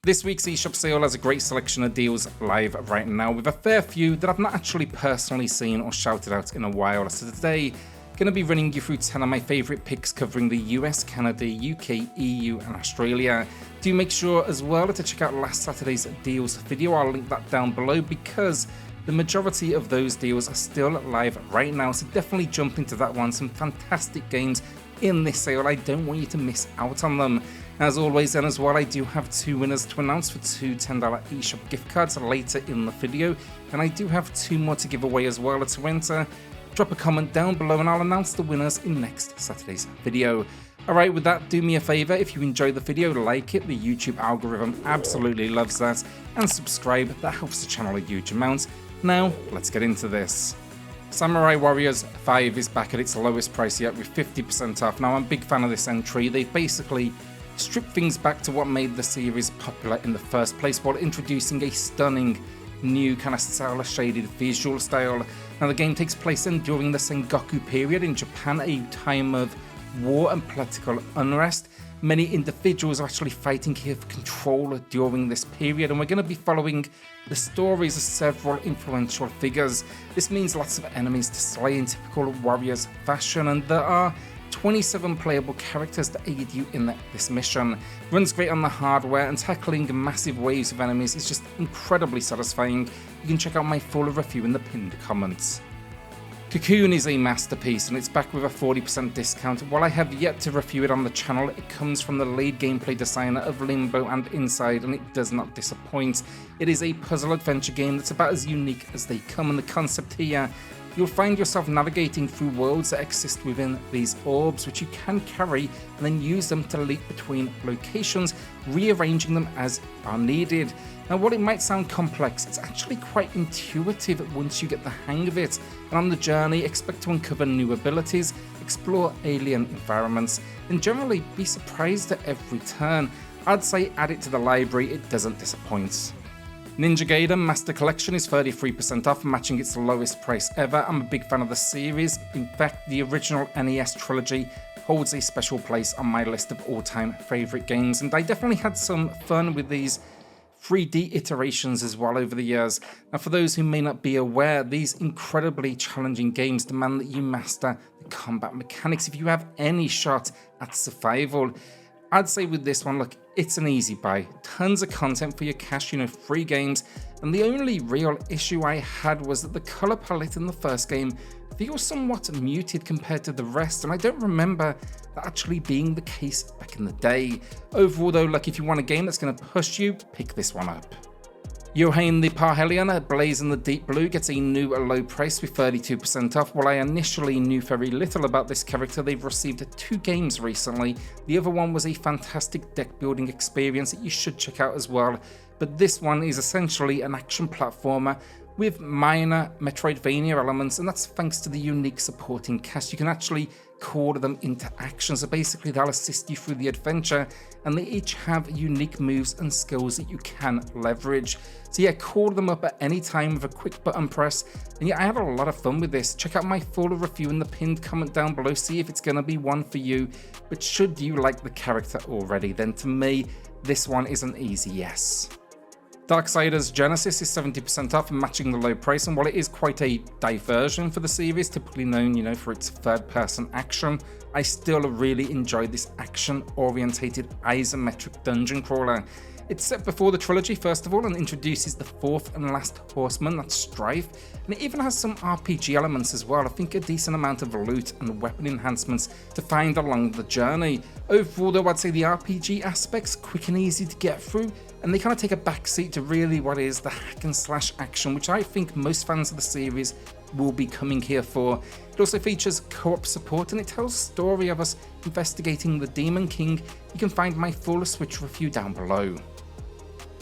This week's eShop sale has a great selection of deals live right now, with a fair few that I've not actually personally seen or shouted out in a while. So today, going to be running you through 10 of my favourite picks covering the US, Canada, UK, EU and Australia. Do make sure as well to check out last Saturday's deals video. I'll link that down below because the majority of those deals are still live right now, so definitely jump into that one. Some fantastic games in this sale. I don't want you to miss out on them. As always then as well, I do have two winners to announce for two $10 eShop gift cards later in the video, and I do have two more to give away as well. To enter, drop a comment down below and I'll announce the winners in next Saturday's video. Alright, with that, do me a favour, if you enjoyed the video, like it, the YouTube algorithm absolutely loves that, and subscribe, that helps the channel a huge amount. Now, let's get into this. Samurai Warriors 5 is back at its lowest price yet with 50% off. Now, I'm a big fan of this entry. They've basically stripped things back to what made the series popular in the first place while introducing a stunning new kind of cel-shaded visual style. Now, the game takes place during the Sengoku period in Japan, a time of war and political unrest. Many individuals are actually fighting here for control during this period, and we're going to be following the stories of several influential figures. This means lots of enemies to slay in typical Warriors fashion, and there are 27 playable characters to aid you in this mission. Runs great on the hardware, and tackling massive waves of enemies is just incredibly satisfying. You can check out my full review in the pinned comments. COCOON is a masterpiece, and it's back with a 40% discount. While I have yet to review it on the channel, it comes from the lead gameplay designer of Limbo and Inside, and it does not disappoint. It is a puzzle adventure game that's about as unique as they come, and the concept here, you'll find yourself navigating through worlds that exist within these orbs, which you can carry and then use them to leap between locations, rearranging them as are needed. Now, while it might sound complex, it's actually quite intuitive once you get the hang of it. And on the journey, expect to uncover new abilities, explore alien environments, and generally be surprised at every turn. I'd say add it to the library, it doesn't disappoint. Ninja Gaiden Master Collection is 33% off, matching its lowest price ever. I'm a big fan of the series. In fact, the original NES trilogy holds a special place on my list of all-time favourite games, and I definitely had some fun with these 3D iterations as well over the years. Now, for those who may not be aware, these incredibly challenging games demand that you master the combat mechanics if you have any shot at survival. I'd say with this one, look, it's an easy buy. Tons of content for your cash, free games. And the only real issue I had was that the colour palette in the first game feels somewhat muted compared to the rest, and I don't remember that actually being the case back in the day. Overall though, look, if you want a game that's going to push you, pick this one up. YOHANE the PARHELION, Blaze in the Deep Blue, gets a new low price with 32% off. While I initially knew very little about this character, they've received 2 games recently. The other one was a fantastic deck building experience that you should check out as well. But this one is essentially an action platformer with minor Metroidvania elements, and that's thanks to the unique supporting cast. You can actually call them into action, so basically they'll assist you through the adventure, and they each have unique moves and skills that you can leverage. So yeah, call them up at any time with a quick button press, and yeah, I had a lot of fun with this. Check out my full review in the pinned comment down below, see if it's going to be one for you. But should you like the character already, then to me, this one is an easy yes. Darksiders Genesis is 70% off, matching the low price, and while it is quite a diversion for the series, typically known, for its third-person action, I still really enjoyed this action-orientated isometric dungeon crawler. It's set before the trilogy, first of all, and introduces the fourth and last horseman, that's Strife, and it even has some RPG elements as well. I think a decent amount of loot and weapon enhancements to find along the journey. Overall though, I'd say the RPG aspects quick and easy to get through, and they kind of take a backseat to really what is the hack and slash action, which I think most fans of the series will be coming here for. It also features co-op support, and it tells a story of us investigating the Demon King. You can find my full Switch review down below.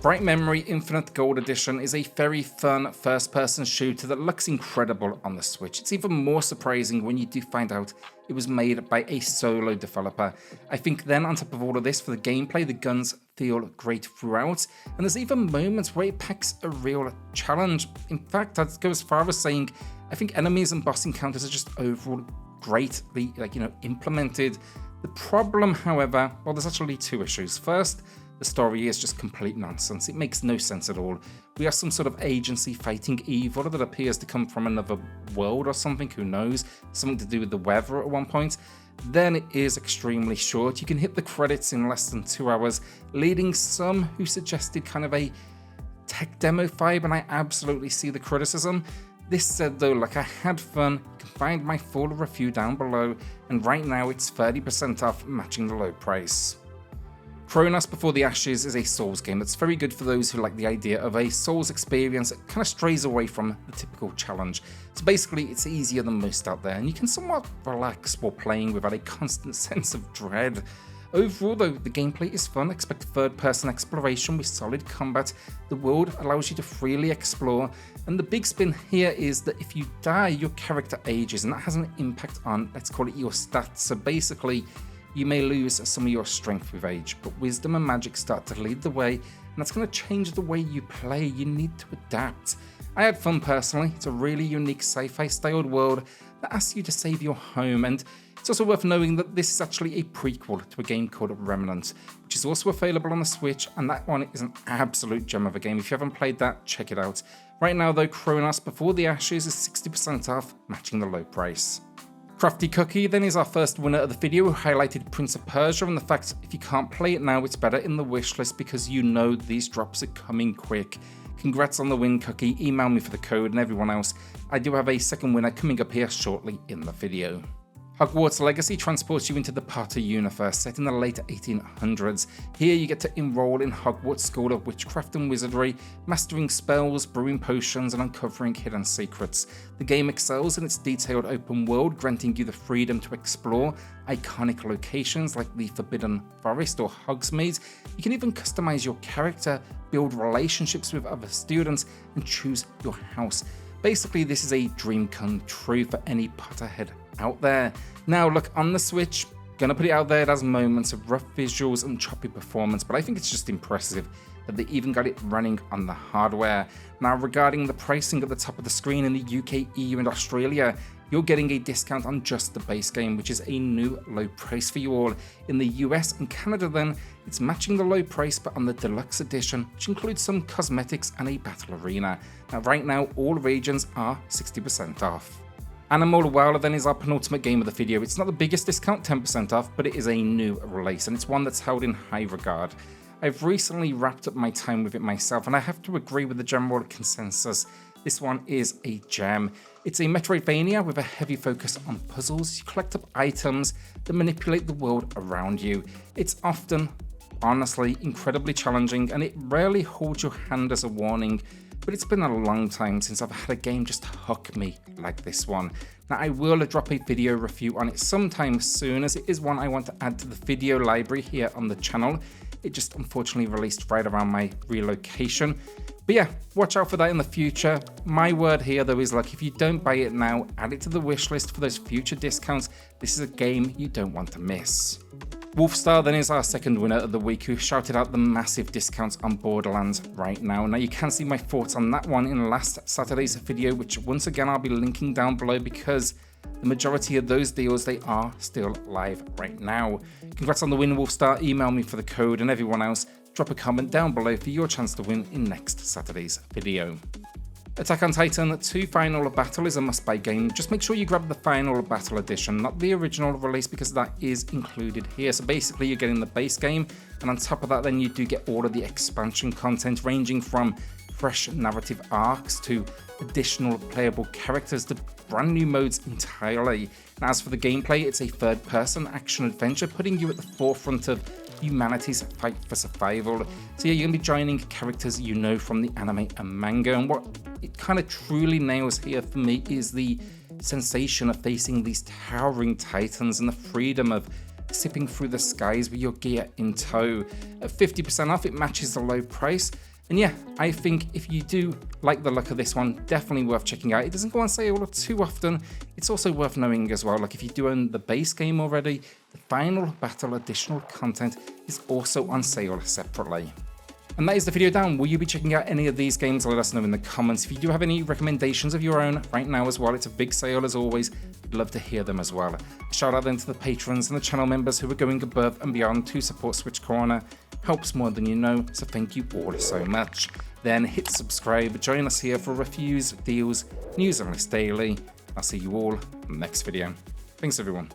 Bright Memory Infinite Gold Edition is a very fun first-person shooter that looks incredible on the Switch. It's even more surprising when you do find out it was made by a solo developer. I think then, on top of all of this, for the gameplay, the guns feel great throughout, and there's even moments where it packs a real challenge. In fact, I'd go as far as saying I think enemies and boss encounters are just overall greatly implemented. The problem, however, well, there's actually 2 issues. First, The story is just complete nonsense. It makes no sense at all. We are some sort of agency fighting evil that appears to come from another world or something, who knows, something to do with the weather at one point. Then it is extremely short. You can hit the credits in less than 2 hours, leading some who suggested kind of a tech demo vibe, and I absolutely see the criticism. This said though, like, I had fun. You can find my full review down below, and right now it's 30% off, matching the low price. Chronos Before the Ashes is a Souls game that's very good for those who like the idea of a Souls experience that kind of strays away from the typical challenge. So basically it's easier than most out there, and you can somewhat relax while playing without a constant sense of dread. Overall though, the gameplay is fun. Expect third-person exploration with solid combat. The world allows you to freely explore, and the big spin here is that if you die, your character ages, and that has an impact on, let's call it, your stats. So basically, you may lose some of your strength with age, but wisdom and magic start to lead the way, and that's going to change the way you play. You need to adapt. I had fun personally. It's a really unique sci-fi styled world that asks you to save your home, and it's also worth knowing that this is actually a prequel to a game called Remnant, which is also available on the Switch, and that one is an absolute gem of a game. If you haven't played that, check it out. Right now though, Chronos Before the Ashes is 60% off, matching the low price. Crafty Cookie then is our first winner of the video, who highlighted Prince of Persia and the fact if you can't play it now, it's better in the wishlist because you know these drops are coming quick. Congrats on the win, Cookie. Email me for the code, and everyone else, I do have a second winner coming up here shortly in the video. Hogwarts Legacy transports you into the Potter universe, set in the late 1800s. Here you get to enroll in Hogwarts School of Witchcraft and Wizardry, mastering spells, brewing potions, and uncovering hidden secrets. The game excels in its detailed open world, granting you the freedom to explore iconic locations like the Forbidden Forest or Hogsmeade. You can even customize your character, build relationships with other students, and choose your house. Basically, this is a dream come true for any Potterhead out there. Now look, on the Switch, gonna put it out there, it has moments of rough visuals and choppy performance, but I think it's just impressive that they even got it running on the hardware. Now regarding the pricing at the top of the screen in the UK, EU and Australia, you're getting a discount on just the base game, which is a new low price for you all. In the US and Canada then, it's matching the low price but on the deluxe edition, which includes some cosmetics and a battle arena. Now right now, all regions are 60% off. Animal Wilder then is our penultimate game of the video. It's not the biggest discount, 10% off, but it is a new release, and it's one that's held in high regard. I've recently wrapped up my time with it myself, and I have to agree with the general consensus. This one is a gem. It's a Metroidvania with a heavy focus on puzzles. You collect up items that manipulate the world around you. It's often, honestly, incredibly challenging, and it rarely holds your hand as a warning. But it's been a long time since I've had a game just hook me like this one. Now I will drop a video review on it sometime soon, as it is one I want to add to the video library here on the channel. It just unfortunately released right around my relocation. But yeah, watch out for that in the future. My word here though is, like, if you don't buy it now, add it to the wish list for those future discounts. This is a game you don't want to miss. Wolfstar then is our second winner of the week, who shouted out the massive discounts on Borderlands right now. Now you can see my thoughts on that one in last Saturday's video, which once again I'll be linking down below, because the majority of those deals, they are still live right now. Congrats on the win, Wolfstar. Email me for the code, and everyone else, drop a comment down below for your chance to win in next Saturday's video. Attack on Titan 2 Final Battle is a must-buy game. Just make sure you grab the Final Battle Edition, not the original release, because that is included here. So basically you're getting the base game, and on top of that then you do get all of the expansion content, ranging from fresh narrative arcs to additional playable characters to brand new modes entirely. And as for the gameplay, it's a third-person action-adventure, putting you at the forefront of humanity's fight for survival. So yeah, you're going to be joining characters you know from the anime and manga, and what it kind of truly nails here for me is the sensation of facing these towering titans and the freedom of zipping through the skies with your gear in tow. At 50% off, it matches the low price. And yeah, I think if you do like the look of this one, definitely worth checking out. It doesn't go on sale too often. It's also worth knowing as well, like if you do own the base game already, the Final Battle additional content is also on sale separately. And that is the video down. Will you be checking out any of these games? Let us know in the comments. If you do have any recommendations of your own right now as well, it's a big sale as always. I'd love to hear them as well. Shout out then to the patrons and the channel members who are going above and beyond to support SwitchCorner. helps more than you know, so thank you all so much. Then hit subscribe, join us here for reviews, deals, news and lists daily. I'll see you all in the next video. Thanks everyone.